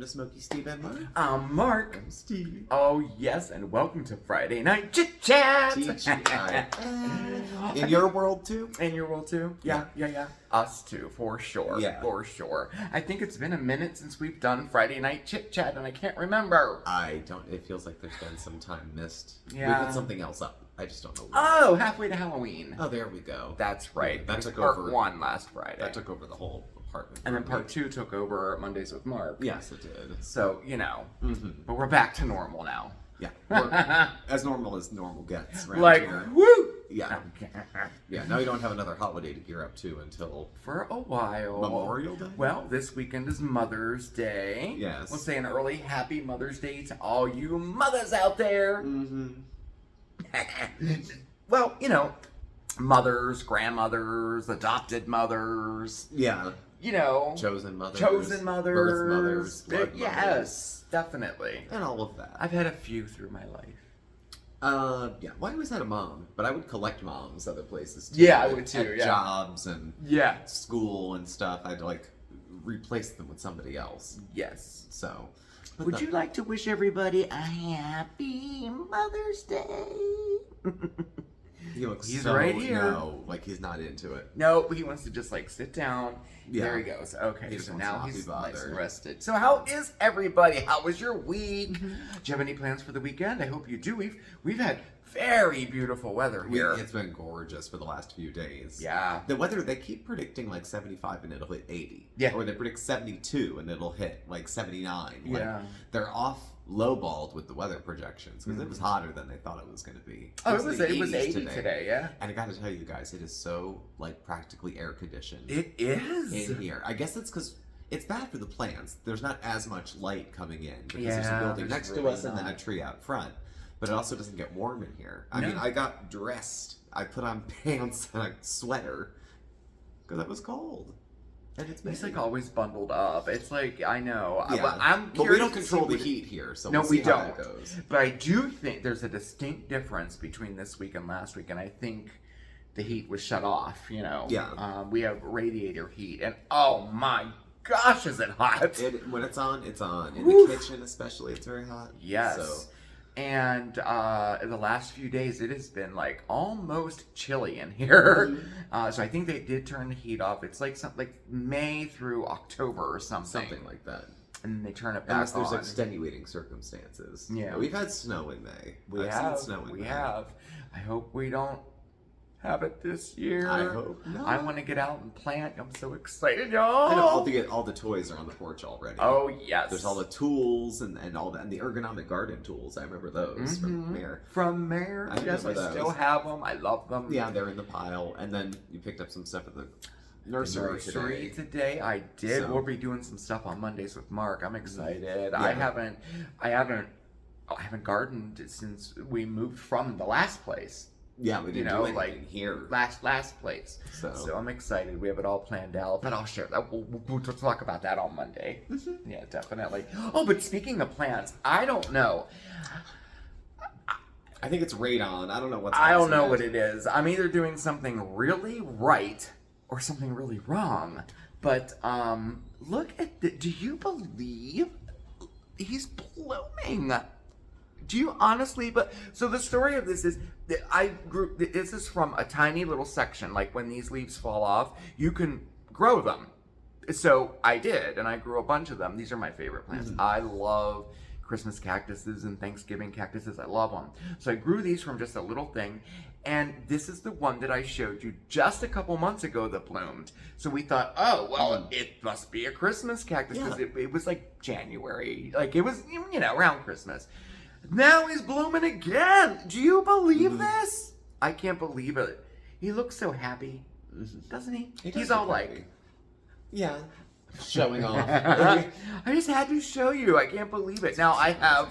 Smokey, Steve, and Marc. I'm Marc. I'm Steve. Oh, yes, and welcome to Friday Night Chit-Chat. In your world, too? In your world, too? Yeah. Us, too, for sure. Yeah. For sure. I think it's been a minute since we've done Friday Night Chit-Chat, and I can't remember. It feels like there's been some time missed. Yeah. We put something else up. I just don't know what. Oh, halfway to Halloween. Oh, there we go. That's right. That took part over. one last Friday. That took over the whole apartment. And then part two took over Mondays with Marc. Yes, it did. So, but we're back to normal now. Yeah. We're as normal gets around like, here. woo! Yeah. Yeah, now we don't have another holiday to gear up to until... For a while. Memorial Day? Well, this weekend is Mother's Day. Yes. We'll say an early happy Mother's Day to all you mothers out there. Mm-hmm. Well, mothers, grandmothers, adopted mothers. Yeah. Chosen mothers. Birth mothers. Blood Yes, mothers. definitely. And all of that. I've had a few through my life. Yeah. Well, I always had a mom, but I would collect moms other places too. Yeah, I would too, At yeah. jobs and school and stuff. I'd replace them with somebody else. Yes. So. Would you like to wish everybody a happy Mother's Day? He looks He's so, right here. No, he's not into it. No, he wants to just sit down. Yeah. There he goes. Okay, He so just now wants to he's not be nice and bothered. rested. So how is everybody? How was your week? Do you have any plans for the weekend? I hope you do. We've had very beautiful weather here. It's been gorgeous for the last few days. Yeah. The weather, they keep predicting 75 and it'll hit 80. Yeah. Or they predict 72 and it'll hit 79. Yeah. They're off lowballed with the weather projections because it was hotter than they thought it was going to be. Oh, it was 80 80s today, yeah. And I got to tell you guys, it is so practically air conditioned. It is. In here. I guess it's because it's bad for the plants. There's not as much light coming in because there's a Yeah, building there's next to really us and then a not. tree out front. But it also doesn't get warm in here. I No. mean, I got dressed. I put on pants and a sweater because it was cold. And it's He's always bundled up. It's I know. Yeah. I'm But we curious don't to control see the heat here, so No, we'll we see how don't. that goes. But I do think there's a distinct difference between this week and last week, and I think the heat was shut off, Yeah. We have radiator heat, and oh my gosh, is it hot? When it's on, it's on. In Woof. the kitchen especially, it's very hot. Yes. So, And in the last few days, it has been almost chilly in here. Mm-hmm. So I think they did turn the heat off. It's something May through October or something. something like that. And then they turn it back Unless there's on. extenuating circumstances. Yeah. We've had snow in May. We I've have. seen snow in We May. have. I hope we don't have it this year. I hope not. I want to get out and plant. I'm so excited, y'all. I know all the toys are on the porch already. Oh, yes. There's all the tools and all that, and the ergonomic garden tools. I remember those from Mayor. From Mayor. I Yes, I remember still those. have them. I love them. Yeah, they're in the pile. And then you picked up some stuff at the nursery today. I did. So- We'll be doing some stuff on Mondays with Marc. I'm excited. Yeah. I haven't gardened since we moved from the last place. Yeah, we didn't do anything here. Last place. So I'm excited. We have it all planned out, but I'll share that. We'll talk about that on Monday. Mm-hmm. Yeah, definitely. Oh, but speaking of plants, I don't know. I think it's radon. I don't know what's I don't causing know it. what it is. I'm either doing something really right or something really wrong. But look at do you believe he's blooming? Do you honestly? But so the story of this is that this is from a tiny little section. When these leaves fall off, you can grow them. So I did, and I grew a bunch of them. These are my favorite plants. Mm-hmm. I love Christmas cactuses and Thanksgiving cactuses. I love them. So I grew these from just a little thing, and this is the one that I showed you just a couple months ago that bloomed. So we thought, oh, well, it must be a Christmas cactus because it was January. It was, around Christmas. Now he's blooming again. Do you believe this? I can't believe it. He looks so happy, doesn't he? He's all yeah, showing off. I just had to show you. I can't believe it. Now I have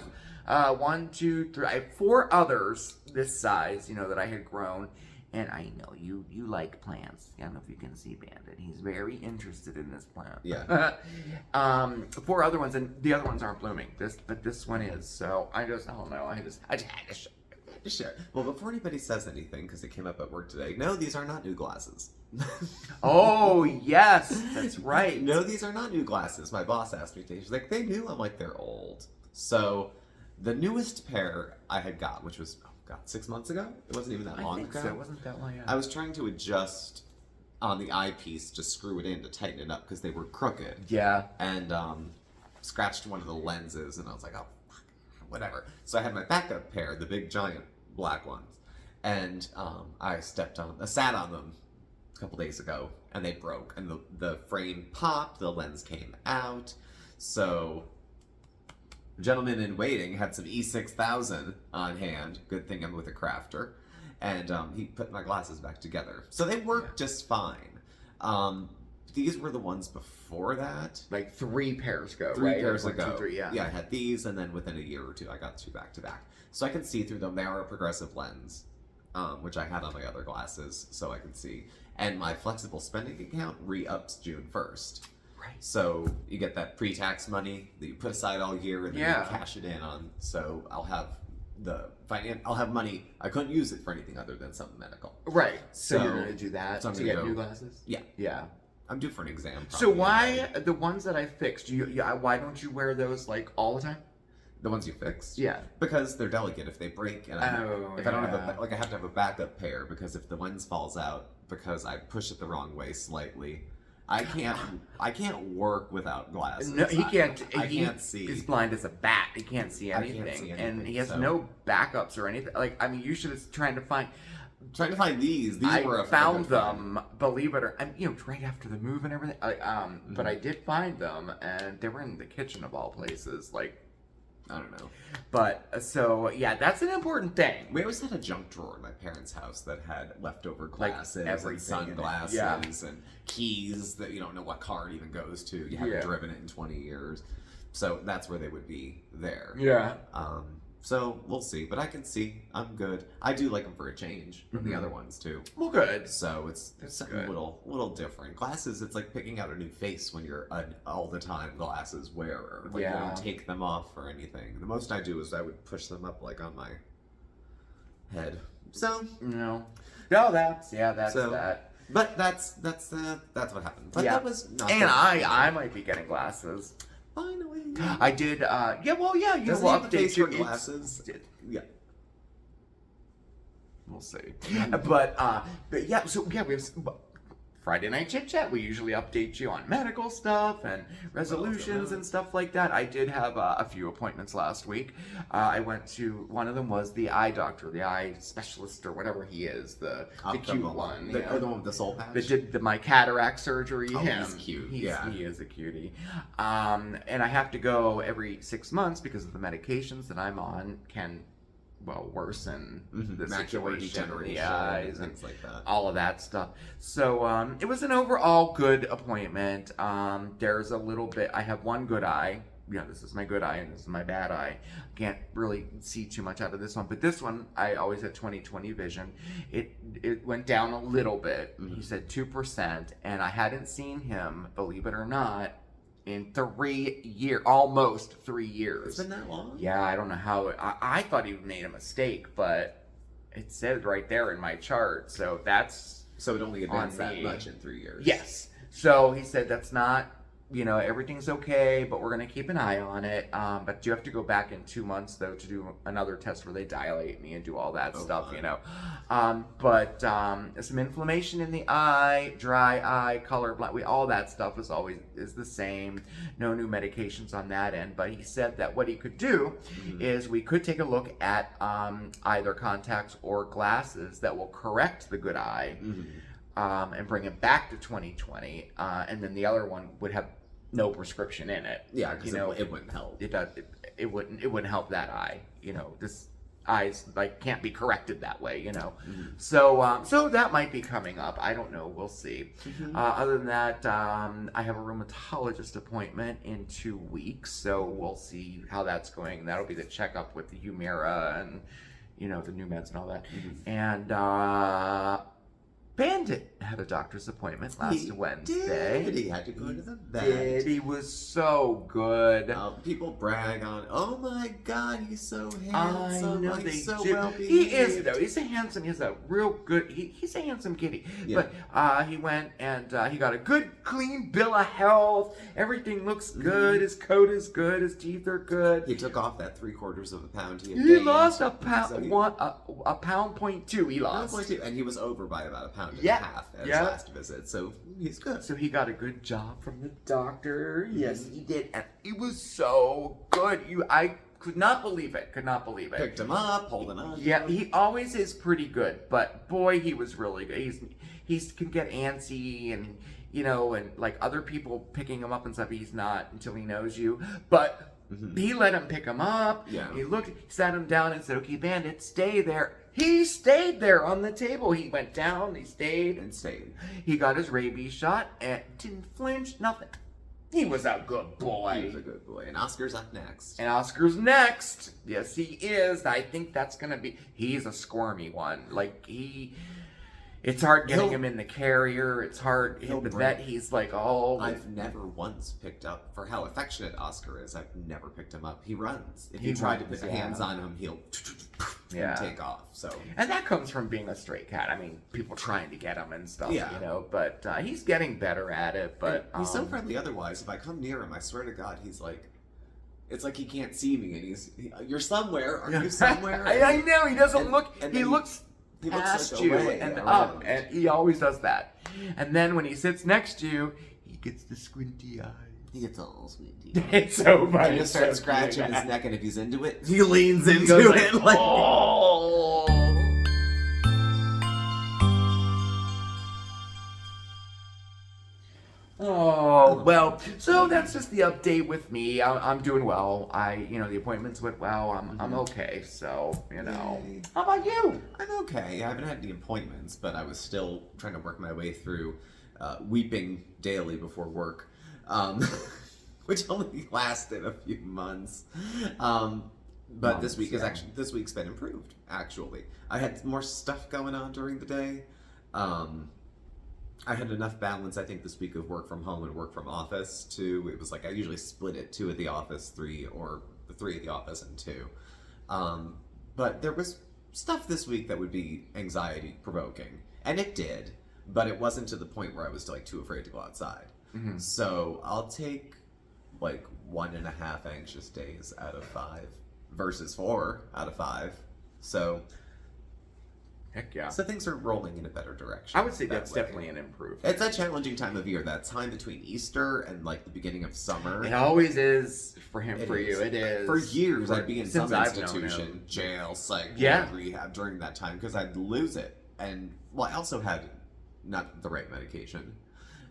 1, 2, 3. I have 4 others this size, that I had grown. And I know you like plants. I don't know if you can see Bandit. He's very interested in this plant. Yeah. 4 other ones, and the other ones aren't blooming. But this one is. So I don't know. I just had to show. Sure. Well, before anybody says anything, because it came up at work today, no, these are not new glasses. Oh, yes, that's right. No, these are not new glasses. My boss asked me to. She's like, they new? I'm like, they're old. So the newest pair I had got, which was, oh God, 6 months ago? It wasn't even that long ago. So. It wasn't that long, yeah. I was trying to adjust on the eyepiece to screw it in to tighten it up because they were crooked. Yeah. And scratched one of the lenses, and I was like, oh, fuck, whatever. So I had my backup pair, the big giant black ones, and I sat on them a couple days ago, and they broke, and the frame popped, the lens came out. So the gentleman in waiting had some E6000 on hand. Good thing I'm with a crafter. And he put my glasses back together. So they worked just fine. These were the ones before that. Like 3 pairs ago, Three right? pairs 1, ago. 2, 3, yeah. Yeah, I had these, and then within a year or two, I got 2 back to back. So I can see through them. They are a progressive lens, which I had on my other glasses, so I can see. And my flexible spending account re-ups June 1st. Right. So you get that pre-tax money that you put aside all year, and then you cash it in on. So I'll have I'll have money. I couldn't use it for anything other than something medical. Right. So you're So- gonna do that so I'm to gonna get go- new glasses? Yeah. Yeah. I'm due for an exam. So probably. why the ones that I fixed? Why don't you wear those like all the time? The ones you fixed? Yeah. Because they're delicate. If they break, and I don't have yeah. I have to have a backup pair because if the lens falls out because I push it the wrong way slightly, I can't work without glasses. No, he can't. I can't see. He's blind as a bat. He can't see I can't anything, see and anything, he has so- no backups or anything. Like, I mean, you should have trying to find. Trying to find these. These I were a found good find. them, believe it or right after the move and everything. But I did find them, and they were in the kitchen of all places. Like, I don't know. but so yeah, that's an important thing. We always had a junk drawer in my parents' house that had leftover Like glasses and everything in it. sunglasses Yeah. and keys that you don't know what car it even goes to. You haven't Yeah. driven it in 20 years. So that's where they would be there. Yeah. So we'll see. But I can see. I'm good. I do like them for a change from the other ones too. Well, good. So it's something good. little different. Glasses, it's like picking out a new face when you're an all the time glasses wearer. Like you Yeah. don't take them off or anything. The most I do is I would push them up like on my head. So No, that's So- that. but that's what happened. But Yeah. that was not And the- I might be getting glasses. finally. I did. You Doesn't will he have the update face you. for glasses? Yeah. We'll see. But yeah, so yeah, we have Friday night Chit-Chat. We usually update you on medical stuff and resolutions and stuff like that. I did have a few appointments last week. I went to, one of them was the eye doctor, the eye specialist or whatever he is, the cute one. The one with the soul patch. That did my cataract surgery. Oh, him. he's cute. He is a cutie. And I have to go every 6 months because of the medications that I'm on can, well, worsen the Macular situation in degeneration the eyes and things like that. all of that stuff. So it was an overall good appointment. There's a little bit. I have one good eye. Yeah, this is my good eye and this is my bad eye. Can't really see too much out of this one, but this one I always had 20/20 vision. It went down a little bit. He said 2%, and I hadn't seen him, believe it or not, in 3 years, almost 3 years. It's been that long? Yeah, I don't know how. I thought he made a mistake, but it said right there in my chart. So that's So it only advanced on that me. much in 3 years. Yes. So he said that's not, everything's okay, but we're going to keep an eye on it. But you have to go back in 2 months, though, to do another test where they dilate me and do all that stuff, fun. But some inflammation in the eye, dry eye, color, all that stuff is the same. No new medications on that end. But he said that what he could do is we could take a look at either contacts or glasses that will correct the good eye. And bring it back to 20/20, and then the other one would have no prescription in it. Yeah, because it wouldn't help. It does. It wouldn't help that eye. This eye's can't be corrected that way. So that might be coming up. I don't know. We'll see. Other than that, I have a rheumatologist appointment in 2 weeks, so we'll see how that's going. That'll be the checkup with the Humira and the new meds and all that. And Bandit had a doctor's appointment last Wednesday. He had to go to the vet. He was so good. People brag on, oh my God, he's so handsome. I know he's so do. well behaved. He is though. He's a handsome. He's a real good. He's a handsome kitty. Yeah. But he went and he got a good, clean bill of health. Everything looks good. His coat is good. His teeth are good. He took off that 3/4 of a pound he had He gained. lost a pound. So a pound point two. He lost. 1.2, and he was over by about a pound and Yeah. a half at his Yeah. last visit, so he's good. So he got a good job from the doctor. Yes, he did, and it was so good. I could not believe it. Could not believe it. Picked him up, holding on. Yeah, he always is pretty good, but boy, he was really good. He can get antsy and and like other people picking him up and stuff. He's not until he knows you, but. He let him pick him up. Yeah. He sat him down and said, "Okay, Bandit, stay there." He stayed there on the table. He went down. He stayed. And stayed. He got his rabies shot and didn't flinch. Nothing. He was a good boy. He was a good boy. And Oscar's up next. And Oscar's next. Yes, he is. I think that's gonna be. He's a squirmy one. Like it's hard getting him in the carrier. It's hard. The vet, he's like, oh. I've never once picked up, for how affectionate Oscar is, I've never picked him up. He runs. If you try to put your hands on him, he'll take off. So. And that comes from being a stray cat. I mean, people trying to get him and stuff, Yeah. But he's getting better at it. But he's so friendly otherwise. If I come near him, I swear to God, he's like, it's like he can't see me, and you're somewhere. Are you somewhere? I know, he doesn't look, he looks past like you away, and around. up, and he always does that. And then when he sits next to you, he gets the squinty eyes. He gets all squinty. It's so funny. He just starts scratching his neck, and if he's into it, he leans into it. Oh. Oh, well, so that's just the update with me. I'm doing well. The appointments went well. I'm okay. So, Yay. How about you? I'm okay. I haven't had any appointments, but I was still trying to work my way through weeping daily before work, which only lasted a few months. But this week's been improved. Actually, I had more stuff going on during the day. I had enough balance, I think, this week of work from home and work from office too. It was like I usually split it, 2 at the office, 3 at the office, and 2. But there was stuff this week that would be anxiety provoking, and it did, but it wasn't to the point where I was like too afraid to go outside. Mm-hmm. So I'll take like 1.5 anxious days out of 5 versus 4 out of 5. So. Heck yeah. So things are rolling in a better direction. I would say that's definitely an improvement. It's a challenging time of year. That time between Easter and like the beginning of summer. It always is for him. It For is. you, it is. For years, I'd be in some I've known institution, him. jail, psych, Yeah. rehab during that time because I'd lose it. And I also had not the right medication.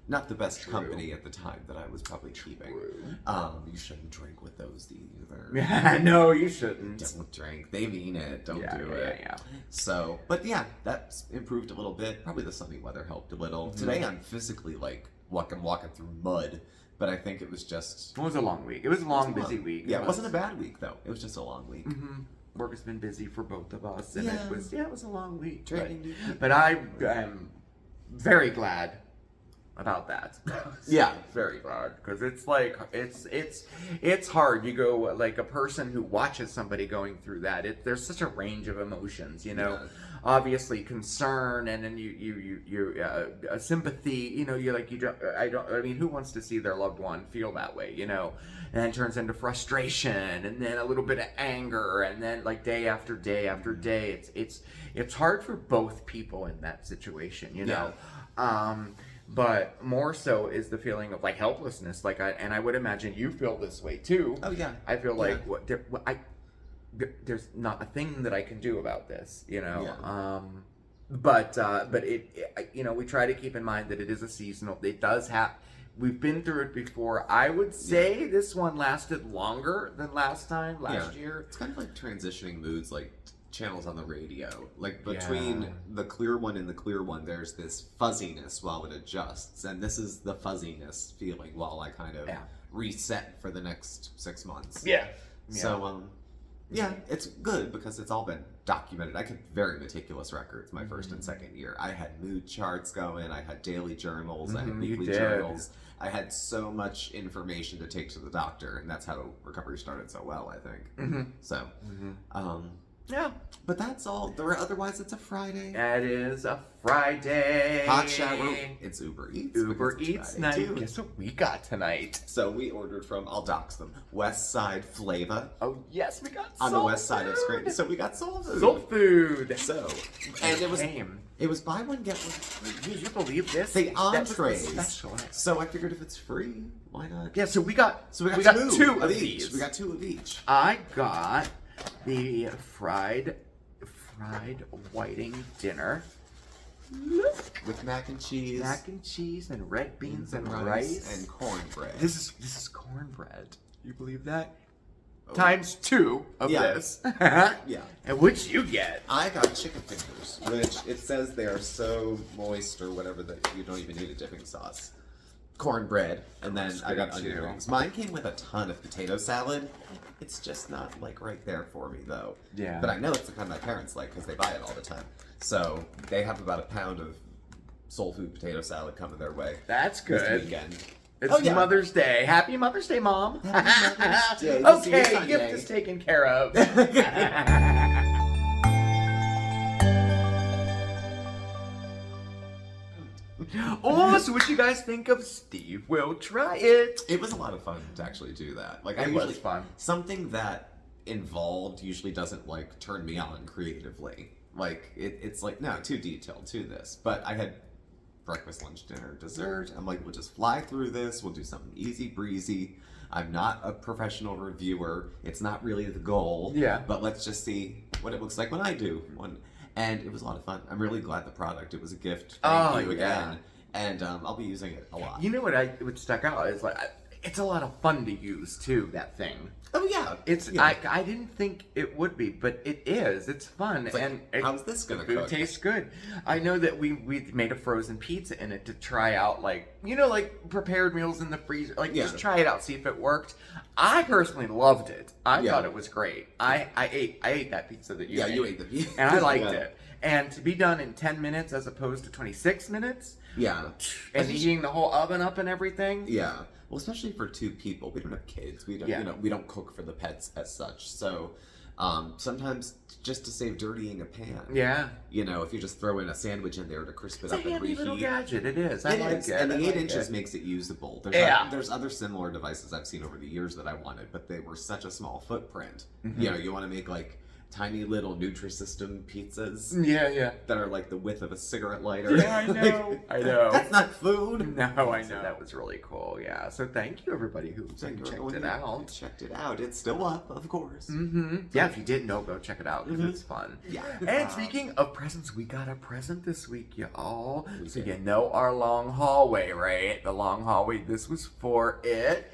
Not the best company at the time that I was probably keeping. You shouldn't drink with those either. No, you shouldn't. Don't drink. They mean it. Don't do it. Yeah. So, but yeah, that's improved a little bit. Probably the sunny weather helped a little. Mm-hmm. Today I'm physically like walking through mud, but I think it was just. It was a long week. It was a long, busy week. Yeah, it wasn't a bad week though. It was just a long week. Mm-hmm. Work has been busy for both of us, and it was a long week. But I am very glad about that. Yeah, very glad, because it's like it's hard. You go like a person who watches somebody going through that. There's such a range of emotions, Yeah. Obviously concern, and then you sympathy. You're like I mean, who wants to see their loved one feel that way? And then it turns into frustration, and then a little bit of anger, and then like day after day after day. It's hard for both people in that situation. But more so is the feeling of like helplessness. Like I would imagine you feel this way too. Oh yeah. I feel like there's not a thing that I can do about this, Yeah. But we try to keep in mind that it is a seasonal. It does have. We've been through it before. I would say this one lasted longer than last year. It's kind of like transitioning moods, like channels on the radio. Like between the clear one and the clear one, there's this fuzziness while it adjusts, and this is the fuzziness feeling while I kind of reset for the next 6 months. Yeah. So Yeah, it's good because it's all been documented. I kept very meticulous records my first and second year. I had mood charts going, I had daily journals, I had You weekly did. journals. I had so much information to take to the doctor, and that's how recovery started so well, I think. So, yeah, but that's all. Otherwise, it's a Friday. It is a Friday. Hot shower. It's Uber Eats. Uber because it's Eats Friday, night. too. Guess what we got tonight? So we ordered from, I'll dox them, West Side Flavor Oh yes, we got on soul the west side of food. Scranton. So we got soul food. Soul food. So, and it was Came. buy one get one free. Did you believe this? The That was the entrees. special. So I figured if it's free, why not? Yeah, so we got So we got two of each. these. We got two of each. I got the fried whiting dinner. With mac and cheese. Mac and cheese and red beans and rice. and cornbread. This is cornbread. You believe that? Oh. Times 2 of Yeah. this. Yeah. And what'd you get? I got chicken fingers, which it says they are so moist or whatever that you don't even need a dipping sauce. Cornbread, and then I got Good, onion too. rings. Mine came with a ton of potato salad. It's just not like right there for me though. Yeah. But I know it's the kind my parents like because they buy it all the time. So they have about a pound of soul food potato salad coming their way That's this good. weekend. It's Oh, yeah. Mother's Day. Happy Mother's Day, Mom. Happy Mother's Day. We'll see you Okay, Sunday. gift is taken care of. Oh, so what you guys think of Steve Will Try It? It was a lot of fun to actually do that. Like I It was usually fun. Something that involved usually doesn't like turn me on creatively. Like it's like no, too detailed to this. But I had breakfast, lunch, dinner, dessert. I'm like, we'll just fly through this. We'll do something easy breezy. I'm not a professional reviewer. It's not really the goal. Yeah. But let's just see what it looks like when I do one. And it was a lot of fun. I'm really glad the product. It was a gift. Thank you yeah. again. And I'll be using it a lot. You know what stuck out is like it's a lot of fun to use too. That thing. Oh yeah. It's Yeah. I didn't think it would be, but it is. It's fun It's like, and how's this gonna the food cook? tastes good. I know that we made a frozen pizza in it to try out like prepared meals in the freezer. Like Yeah. just try it out, see if it worked. I personally loved it. I Yeah. thought it was great. I ate that pizza that you Yeah, made. you ate the pizza. And I liked Yeah. it. And to be done in 10 minutes as opposed to 26 minutes Yeah. and heating the whole oven up and everything. Yeah. Well, especially for two people. We don't have kids. We don't Yeah. we don't cook for the pets as such. So sometimes just to save dirtying a pan. Yeah. If you just throw in a sandwich in there to crisp it It's a up and handy little reheat. it is. I like it. And the I 8 like inches it. makes it usable. There's Yeah. there's other similar devices I've seen over the years that I wanted, but they were such a small footprint. Mm-hmm. You want to make like tiny little Nutrisystem pizzas Yeah. that are like the width of a cigarette lighter. Yeah, I know. I know. That's not food. No, I know. That was really cool, yeah. So thank you, everybody who Thank you checked everyone it who out. Checked it out. It's still up, of course. Mm-hmm. Yeah, if you didn't know, go check it out, because Mhm. it's fun. Yeah. And speaking of presents, we got a present this week, y'all. We So did. you know our long hallway, right? The long hallway, this was for it.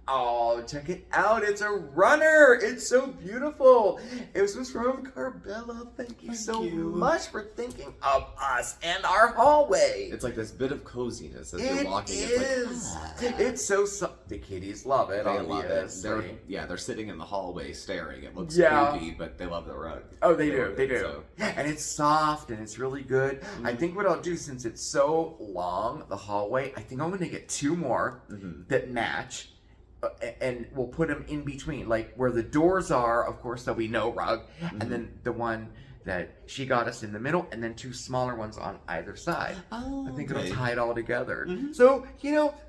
Oh, check it out. It's a runner. It's so beautiful. This was from Carbella. Thank you Thank so you. much for thinking of us and our hallway. It's like this bit of coziness as It you're walking. is. It's like, It's so the kitties love it. they love it. Obviously. They're sitting in the hallway staring. It looks Yeah. spooky, but they love the rug. Oh, they do. love They it, do. so- And it's soft and it's really good. I think what I'll do, since it's so long, the hallway, I think I'm going to get 2 more Mhm. that match. And we'll put them in between, like where the doors are. Of course, there'll be no rug, Mm-hmm. and then the one that she got us in the middle, and then 2 smaller ones on either side. Oh, I think okay. it'll tie it all together. Mhm. So,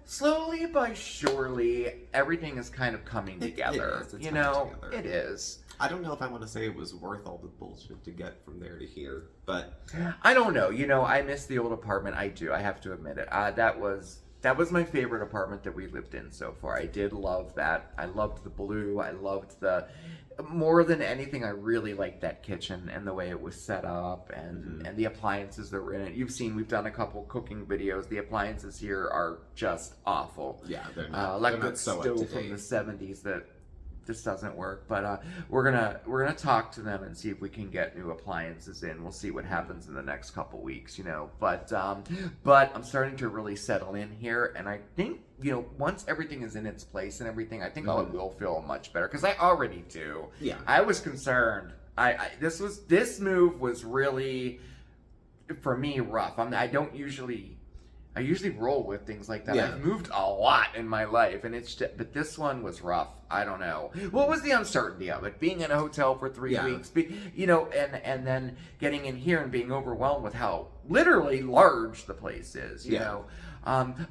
slowly but surely, everything is kind of coming together. is. It's coming together. It is. I don't know if I want to say it was worth all the bullshit to get from there to here, but I don't know. I miss the old apartment. I do. I have to admit it. That was my favorite apartment that we lived in so far. I did love that. I loved the blue. I loved more than anything, I really liked that kitchen and the way it was set up and the appliances that were in it. You've seen, we've done a couple cooking videos. The appliances here are just awful. yeah, they're not. Like they're the not so up stove to from date. the 70s that this doesn't work. But we're gonna talk to them and see if we can get new appliances in. We'll see what happens in the next couple weeks, you know. But I'm starting to really settle in here, and I think, you know, once everything is in its place and everything, I think I will feel much better, because I already do. Yeah. I was concerned. This move was really, for me, rough. I usually roll with things like that. Yeah. I've moved a lot in my life, and but this one was rough. I don't know. What was the uncertainty of it? Being in a hotel for 3 weeks, you know, and then getting in here and being overwhelmed with how literally large the place is, you know.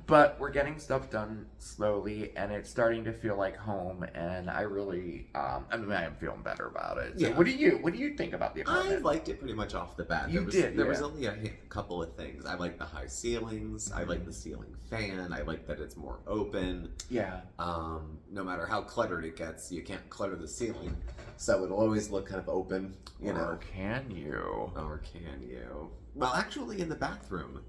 But we're getting stuff done slowly, and it's starting to feel like home, and I really, I am feeling better about it. So what do you think about the apartment? I liked it pretty much off the bat. There was only a couple of things. I like the high ceilings. I like the ceiling fan. I like that it's more open. Yeah. No matter how cluttered it gets, you can't clutter the ceiling, so it'll always look kind of open. You know. Or can you? Well, actually, in the bathroom,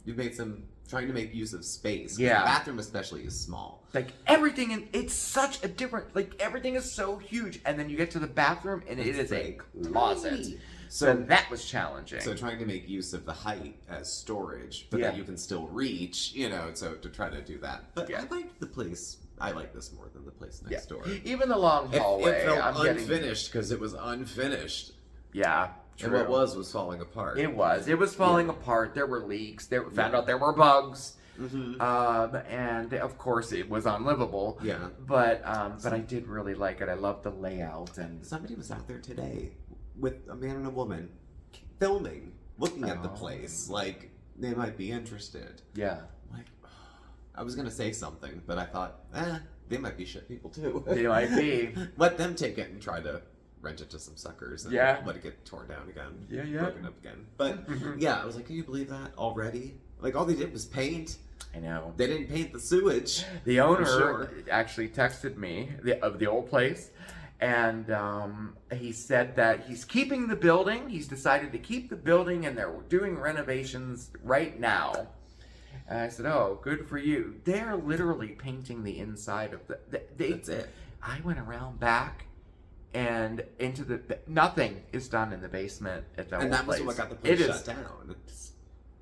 you've made some trying to make use of space. Yeah. The bathroom especially is small. Like everything it's such a different, like everything is so huge, and then you get to the bathroom and it is a closet. So that was challenging. So trying to make use of the height as storage, but that you can still reach, you know, so to try to do that. But I liked the place. I like this more than the place next door. Even the long hallway. It felt unfinished because it was unfinished. Yeah. True. And what was falling apart. It was falling apart. There were leaks. Found out there were bugs. And of course it was unlivable. Yeah. But I did really like it. I loved the layout, and somebody was out there today with a man and a woman filming, looking at the place. Like, they might be interested. Yeah. Like, I was gonna say something, but I thought, they might be shit people too. They might be. Let them take it and try to rent it to some suckers and let it get torn down again. Broken up again. But I was like, can you believe that already? Like, all they did was paint. I know. They didn't paint the sewage. The owner actually texted me of the old place, and he said that he's keeping the building. He's decided to keep the building, and they're doing renovations right now. And I said, oh, good for you. They're literally painting the inside of that's it. I went around back and into nothing is done in the basement at the old place. And that was what got the place shut down. It's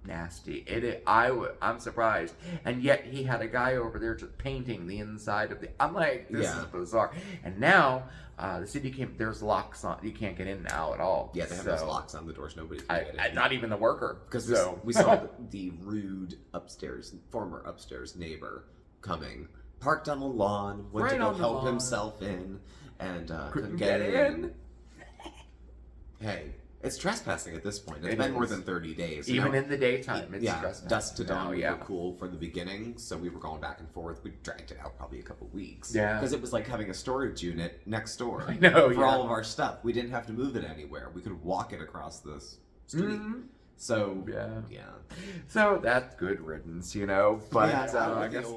nasty. I'm surprised. And yet he had a guy over there just painting the inside of I'm like, this is bizarre. And now the city there's locks on. You can't get in now at all. Yeah, they have those locks on the doors. Nobody can get in. Not even the worker. Because we saw the rude former upstairs neighbor coming, parked on the lawn, went to go help himself in, and couldn't get in. Hey, it's trespassing at this point. It's been more than 30 days. Even in the daytime, it's trespassing. Dusk to dawn, we were cool for the beginning, so we were going back and forth. We dragged it out probably a couple weeks. Yeah. Because it was like having a storage unit next door. I know, for all of our stuff. We didn't have to move it anywhere. We could walk it across the street. So, So that's good riddance, you know? But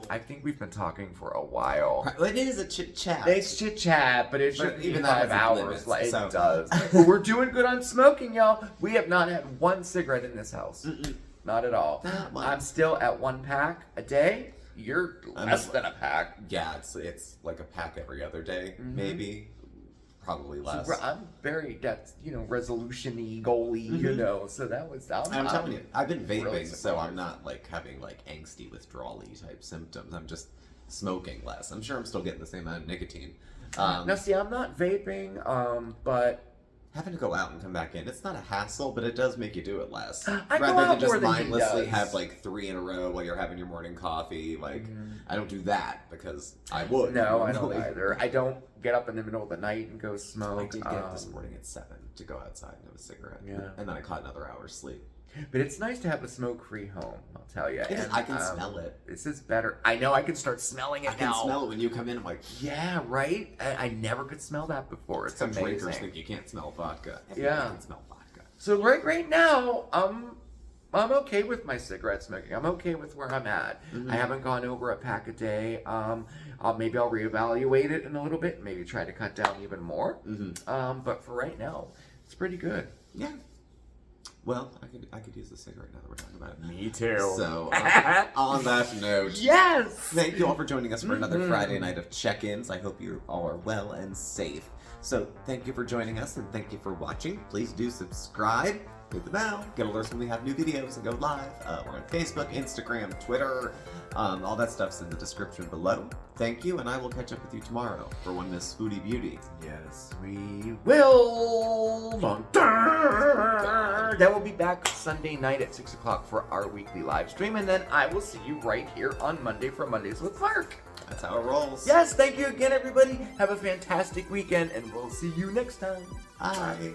I think we've been talking for a while. It is a chit-chat. It's chit-chat, but it should be 5 hours. It does. But we're doing good on smoking, y'all. We have not had one cigarette in this house. Not at all. I'm still at 1 pack a day. You're less than a pack. Yeah, it's like a pack every other day, maybe. Probably less. So I'm very, resolution-y, goal-y, you know, so that was... I'm telling you, I've been vaping, really so I'm not, like, having, like, angsty withdrawal-y type symptoms. I'm just smoking less. I'm sure I'm still getting the same amount of nicotine. Now, see, I'm not vaping, but... Having to go out and come back in, it's not a hassle, but it does make you do it less. Rather than just mindlessly have, like, 3 in a row while you're having your morning coffee. Like, I don't do that because I would. No, I don't either. I don't get up in the middle of the night and go smoke. I did get up this morning at 7 to go outside and have a cigarette. Yeah. And then I caught another hour's sleep. But it's nice to have a smoke-free home, I'll tell you. I can smell it. This is better. I know I can start smelling it now. I can smell it when you come in. I'm like, yeah, right? I never could smell that before. It's amazing. Drinkers think you can't smell vodka. I can smell vodka. So right now, I'm okay with my cigarette smoking. I'm okay with where I'm at. I haven't gone over a pack a day. Maybe I'll reevaluate it in a little bit. Maybe try to cut down even more. But for right now, it's pretty good. Yeah. Well, I could use a cigarette now that we're talking about it. Me too. So, on that note, yes! thank you all for joining us for another Friday night of check-ins. I hope you all are well and safe. So, thank you for joining us and thank you for watching. Please do subscribe, hit the bell, get alerts when we have new videos and go live. We're on Facebook, Instagram, Twitter, all that stuff's in the description below. Thank you, and I will catch up with you tomorrow for One Miss Foodie Beauty. Yes, we will. Then we'll be back Sunday night at 6 o'clock for our weekly live stream, and then I will see you right here on Monday for Mondays with Mark. That's how it rolls. Yes, thank you again, everybody. Have a fantastic weekend, and we'll see you next time. Bye.